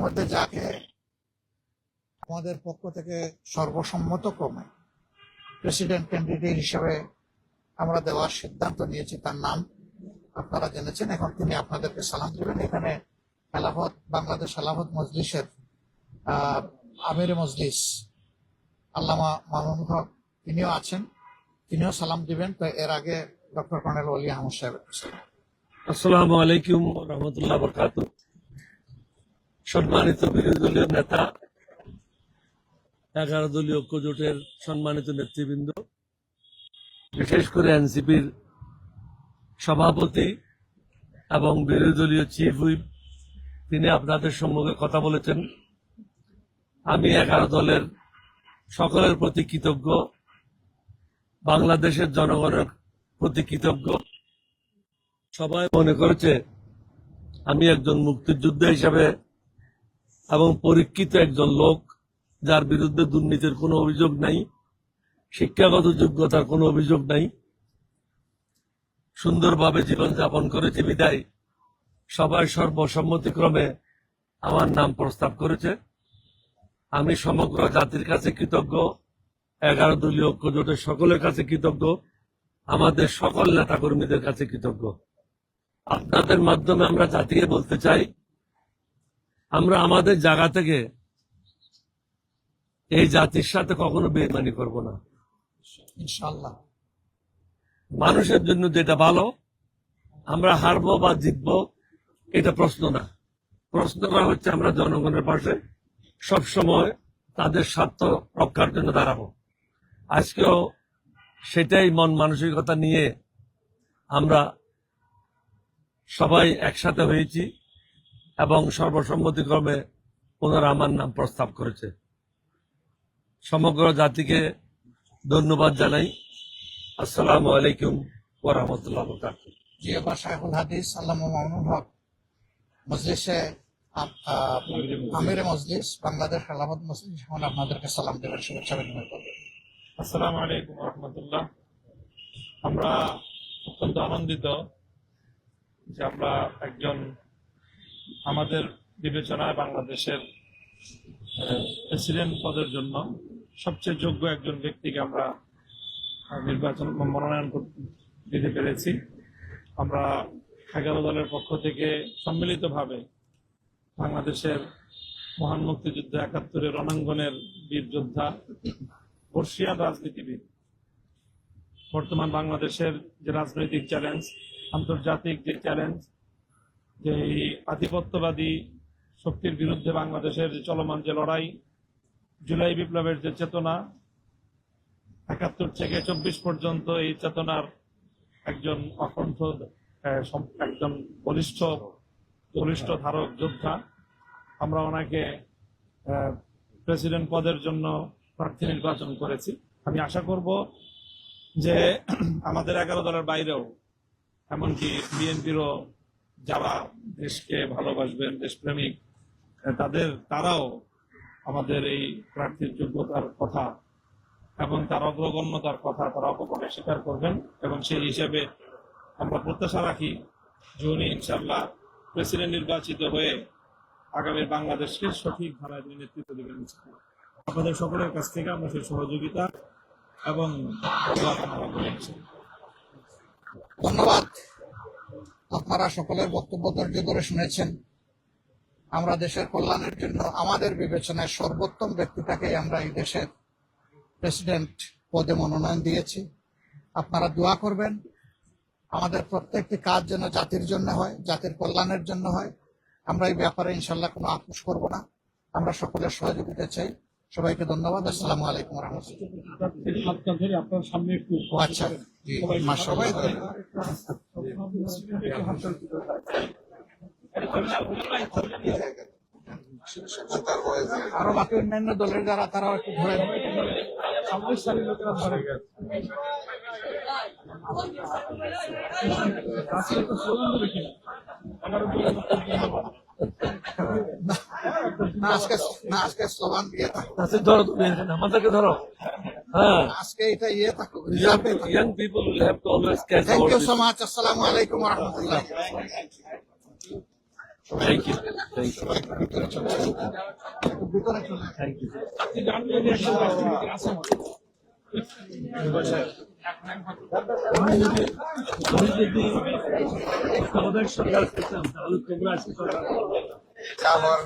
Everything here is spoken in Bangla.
ইতিমধ্যে যাকে আমাদের পক্ষ থেকে সর্বসম্মতক্রমে প্রেসিডেন্ট ক্যান্ডিডেট হিসেবে আমরা দেওয়ার সিদ্ধান্ত নিয়েছি, তার নাম আপনারা জেনেছেন। এখন তিনি আপনাদেরকে সালাম দেবেন। এখানে বাংলাদেশ খেলাফত মজলিসের আমির মজলিস আল্লামা মামুনুল হক তিনিও আছেন, তিনিও সালাম দিবেন। তো এর আগে ডক্টর কর্নেল ওলি আহমদ সাহেব। আসসালামু আলাইকুম রহমতুল্লাহ বরকাতুহু। সম্মানিত বিরোধী দলীয় নেতা, 11 দলীয় ঐক্য জোটের সম্মানিত নেতৃবৃন্দ, বিশেষ করে এনসিপির সভাপতি এবং বিরোধী দলীয় চিফ হুইপ, তিনি আপনাদের সম্মুখে কথা বলেছেন। আমি 11 দলের সকলের প্রতি কৃতজ্ঞ, বাংলাদেশের জনগণের প্রতি কৃতজ্ঞ। সবাই মনে করেছে আমি একজন মুক্তিযোদ্ধা হিসাবে এবং পরীক্ষিত একজন লোক, যার বিরুদ্ধে দুর্নীতির কোনো অভিযোগ নাই, শিক্ষাগত যোগ্যতার কোনো অভিযোগ নাই, সুন্দরভাবে জীবনযাপন করেছে বিদায় সবাই সর্বসম্মতিক্রমে আমার নাম প্রস্তাব করেছে। আমি সমগ্র জাতির কাছে কৃতজ্ঞ, 11 দলীয় ঐক্য জোটের সকলের কাছে কৃতজ্ঞ, আমাদের সকল নেতাকর্মীদের কাছে কৃতজ্ঞ। আপনাদের মাধ্যমে আমরা জাতিকে বলতে চাই, আমরা আমাদের জায়গা থেকে এই জাতির সাথে কখনো বেইমানি করব না ইনশাআল্লাহ। মানুষের জন্য যেটা ভালো, আমরা হারবো বা জিতবো এটা প্রশ্ন না। প্রশ্নটা হচ্ছে আমরা জনগণের পাশে সবসময় তাদের স্বার্থ রক্ষার জন্য দাঁড়াবো। আজকেও সেটাই মন মানসিকতা নিয়ে আমরা সবাই একসাথে হয়েছি এবং সর্বসম্মতিক্রমে ওনারা আমার নাম প্রস্তাব করেছে। সমগ্র জাতিকে ধন্যবাদ জানাই। আসসালামু আলাইকুম ওয়া রাহমাতুল্লাহি ওয়া বারাকাতুহু। জিয়া শাইখুল হাদিস আল্লামা মামুনুল হক মজলিসে আমির মজলিস বাংলাদেশ খেলাফত মজলিস এখন আপনাদেরকে সালাম দেবেন, শুভেচ্ছা বিনিময় করবেন। আসসালামু আলাইকুম ওয়া রাহমাতুল্লাহ। আমরা অত্যন্ত আনন্দিত যে আমরা একজন আমাদের বিবেচনায় বাংলাদেশের প্রেসিডেন্ট পদের জন্য সবচেয়ে যোগ্য একজন ব্যক্তিকে আমরা নির্বাচন মনোনয়ন দিতে পেরেছি। আমরা 11 দলের পক্ষ থেকে সম্মিলিতভাবে বাংলাদেশের মহান মুক্তিযুদ্ধ 71-এর রণাঙ্গনের বীর যোদ্ধা, বর্ষিয়ান রাজনীতিবিদ, বর্তমান বাংলাদেশের যে রাজনৈতিক চ্যালেঞ্জ, আন্তর্জাতিক যে চ্যালেঞ্জ, যে আধিপত্যবাদী শক্তির বিরুদ্ধে বাংলাদেশের যে চলমান যে লড়াই, জুলাই বিপ্লবের যে চেতনা, 71 থেকে 24 পর্যন্ত এই চেতনার একজন অকণ্ঠ একজন বলিষ্ঠ ধারক যোদ্ধা। আমরা ওনাকে প্রেসিডেন্ট পদের জন্য প্রার্থী নির্বাচন করেছি। আমি আশা করব যে আমাদের 11 দলের বাইরেও, এমনকি বিএনপিরও যারা দেশকে ভালোবাসবেন, দেশপ্রেমিক, তারাও আমাদের এই প্রার্থীর যোগ্যতার কথা এবং তার অগ্রগণ্যতার কথা তারা অপকটে স্বীকার করবেন এবং সেই হিসেবে আমরা প্রত্যাশা রাখি যে উনি ইনশাআল্লাহ প্রেসিডেন্ট নির্বাচিত হয়ে আগামী বাংলাদেশকে সঠিক ধারায় নেতৃত্ব দেবেন। আপনাদের সকলের কাছ থেকে আমরা সেই সহযোগিতা এবং ধন্যবাদ। আপনারা সকলের বক্তব্য ধৈর্য ধরে শুনেছেন। আমরা দেশের কল্যাণের জন্য আমাদের বিবেচনায় সর্বোত্তম ব্যক্তিটাকে আমরা এই দেশের প্রেসিডেন্ট পদে মনোনয়ন দিয়েছি। আপনারা দোয়া করবেন আমাদের প্রত্যেকটি কাজ যেন জাতির জন্য হয়, জাতির কল্যাণের জন্য হয়। আমরা এই ব্যাপারে ইনশাল্লাহ কোনো আপোষ করব না। আমরা সকলের সহযোগিতা চাই। সবাইকে ধন্যবাদ। আসসালামু আলাইকুম ওয়া রাহমাতুল্লাহ। আপনার সামনে একটু আচ্ছা, মাশাআল্লাহ। আরো বাকি অন্যান্য দলের যারা, তারাও একটু ধরে আজকে স্লোগান দিয়ে ধরো, তুমি আমাদেরকে ধরো। হ্যাঁ, আজকে এটা থাকুক। young people will have to always catch thank you all so this. Much. আসসালামু আলাইকুম ওয়া রাহমাতুল্লাহ। থ্যাংক ইউ থ্যাংক ইউ সবাই একটু ভিতরে চলে আসুন। একটু ভিতরে চলে আসুন। থ্যাংক ইউ আমি যদি আমাদের সরকার করতাম তাহলে তোমরা আজকে সরকার যা হওয়ার